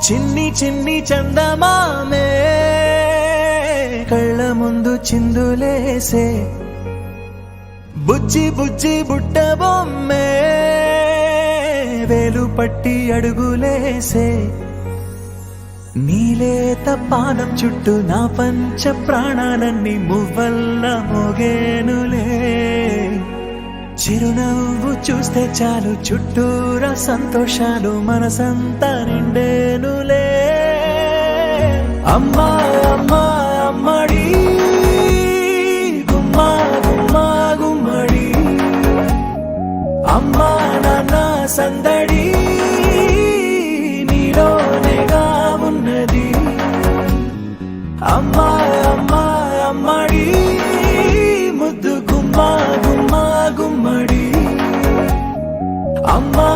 చిన్ని చిన్ని చందమామే కళ్ళ ముందు చిందులేసే, బుజ్జి బుజ్జి బుట్ట బొమ్మే వేలు పట్టి అడుగులేసే, నీలేత పానం చుట్టూ నా పంచ ప్రాణాలన్నీ మువ్వల్ల మోగేనులే. చిరునవ్వు చూస్తే చాలు చుట్టూరా సంతోషాలు మనసంతా నిండేనులే. అమ్మా అమ్మా అమ్మడి గుమ్మా గుమ్మా గుమ్మడి, అమ్మా నాన్న సందడి నీలోనేగా ఉన్నది. అమ్మా అమ్మా అమ్మడి ముద్దు గుమ్మా గుమ్మా గుమ్మడి, అమ్మా